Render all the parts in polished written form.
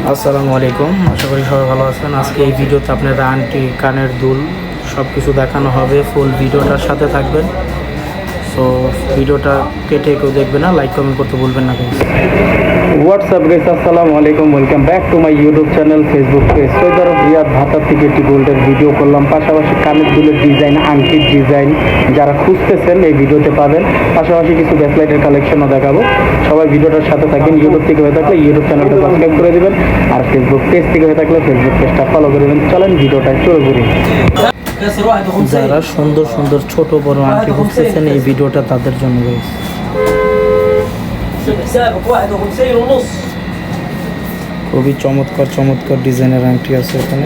আসসালামু আলাইকুম, আশা করি সবাই ভালো আছেন। আজকে এই ভিডিওতে আপনারা আন্টি কানের দুল সব কিছু দেখানো হবে। ফুল ভিডিওটার সাথে থাকবেন। সো ভিডিওটা কেটে কেউ দেখবে না, লাইক কমেন্ট করতে ভুলবেন না। হোয়াটসঅ্যাপ গাইস, আসসালামু আলাইকুম, welcome back to my YouTube channel, Facebook page. Syed Arab Riyad ভাতা থেকে একটি গোল্ডের ভিডিও করলাম, পাশাপাশি কানের দুলের ডিজাইন, আংটির ডিজাইন যারা খুঁজতেছেন এই ভিডিওতে পাবেন। পাশাপাশি কিছু ব্যাকলাইটের কালেকশনও দেখাবো। সবাই ভিডিওটার সাথে থাকবেন। ইউটিউব থেকে হয়ে থাকলে ইউটিউব চ্যানেলটা সাবস্ক্রাইব করে দেবেন, আর ফেসবুক পেজ থেকে হয়ে থাকলে ফেসবুক পেজটা ফলো করে দেবেন। চলেন ভিডিওটা শুরু করি। যারা সুন্দর সুন্দর ছোট বড় আংটি খুঁজতেছেন এই ভিডিওটা তাদের জন্য গাইস। খুবই চমৎকার চমৎকার ডিজাইনের আংটি আছে এখানে।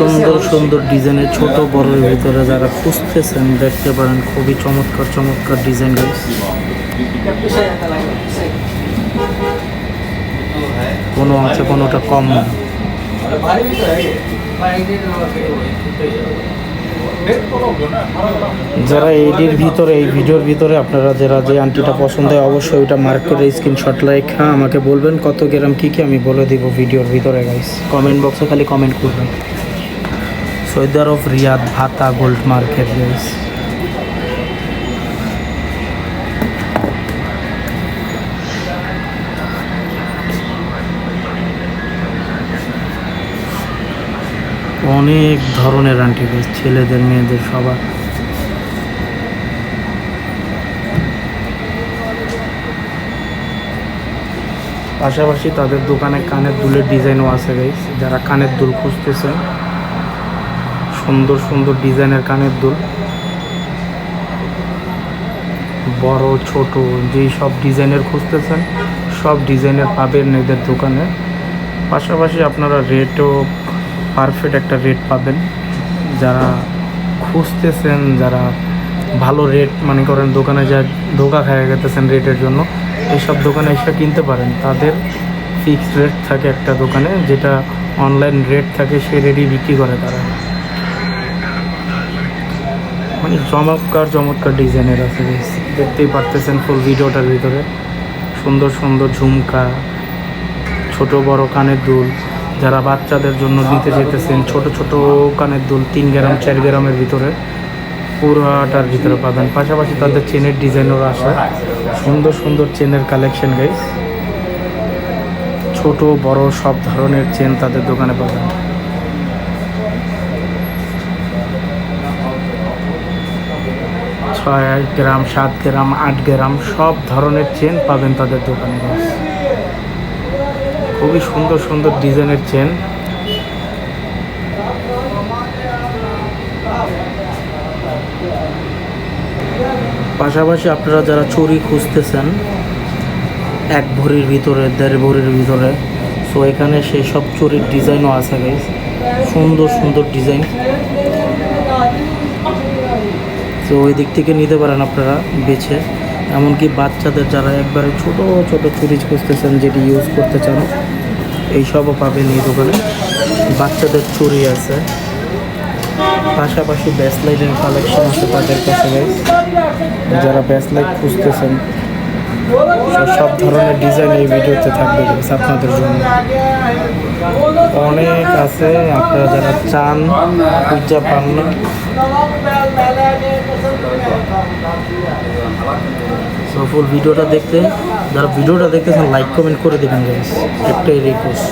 সুন্দর সুন্দর ডিজাইনের ছোট বড়ের ভিতরে যারা খুঁজতেছেন দেখতে পারেন, খুবই চমৎকার চমৎকার ডিজাইন গাইস। কোনো অংশে কোনোটা কম না। যারা এইটির ভিতরে এই ভিডিওর ভিতরে আপনারা যারা যে আংটিটা পছন্দ হয় অবশ্যই ওইটা মার্ক করে স্ক্রিনশট রেখে আমাকে বলবেন কত গ্রাম কী কী, আমি বলে দিব ভিডিওর ভিতরে গাইস। কমেন্ট বক্সে খালি কমেন্ট করবেন। সৌদি আরব রিয়াদ ভাতা গোল্ড মার্কেট গাইস। অনেক ধরনের আংটি গাইস, ছেলেদের মেয়েদের সবার। পাশাপাশি তাদের দোকানে কানের দুলের ডিজাইনও আছে গাইস। যারা কানের দুল খুঁজতেছেন, সুন্দর সুন্দর ডিজাইনের কানের দুল, বড় ছোট যেই সব ডিজাইনের খুঁজতেছেন সব ডিজাইনের পাবেন এদের দোকানে। পাশাপাশি আপনারা রেটও পারফেক্ট একটা রেট পাবেন। যারা খুঁজতেছেন, যারা ভালো রেট মনে করেন দোকানে যা ধোকা খেয়ে গেতেছেন রেটের জন্য, এইসব দোকানে এসে কিনতে পারেন। তাদের ফিক্সড রেট থাকে একটা দোকানে, যেটা অনলাইন রেট থাকে সেই রেটই বিক্রি করে তারা। মানে চমৎকার চমৎকার ডিজাইনের আছে, দেখতেই পারতেছেন ফুল ভিডিওটার ভিতরে। সুন্দর সুন্দর ঝুমকা, ছোট বড় কানের দুল, যারা বাচ্চাদের জন্য নিতে যেতেছেন ছোট ছোট কানের দুল 3 গ্রাম 4 গ্রামের ভিতরে পুরোটার ভিতরে পাবেন। পাশাপাশি তাদের চেনের ডিজাইনও আসে, সুন্দর সুন্দর চেনের কালেকশন গাইস। ছোট বড় সব ধরনের চেন তাদের দোকানে পাবেন। 6 গ্রাম 7 গ্রাম 8 গ্রাম সব ধরনের চেন পাবেন তাদের দোকানে গাইস। খুবই সুন্দর সুন্দর ডিজাইনের চেন। পাশাপাশি আপনারা যারা চুড়ি খুঁজতেছেন 1 ভরির ভিতরে 1.5 ভরির ভিতরে, সো এখানে সেই সব চুড়ির ডিজাইনও আছে গাইস। সুন্দর সুন্দর ডিজাইন, তো ওই দিক থেকে নিতে পারেন আপনারা বেছে। এমনকি বাচ্চাদের যারা একবারে ছোট ছোট চুড়ি খুঁজতেছেন, যেটি ইউজ করতে চান, এইসবও পাবেন এই দোকানে। বাচ্চাদের চুড়ি আছে, পাশাপাশি ব্যাসলাইটের কালেকশন আছে তাদের কাছে গাইস। যারা ব্যাসলাইট খুঁজতেছেন সব ধরনের ডিজাইন এই ভিডিওতে থাকবে গাইস আপনাদের জন্য। অনেক আছে, আপনারা যারা চান খুঁজা পান না, সো ফুল ভিডিওটা দেখতে যারা ভিডিওটা দেখতেছেন লাইক কমেন্ট করে দেবেন গাইস, একটাই রিকোয়েস্ট।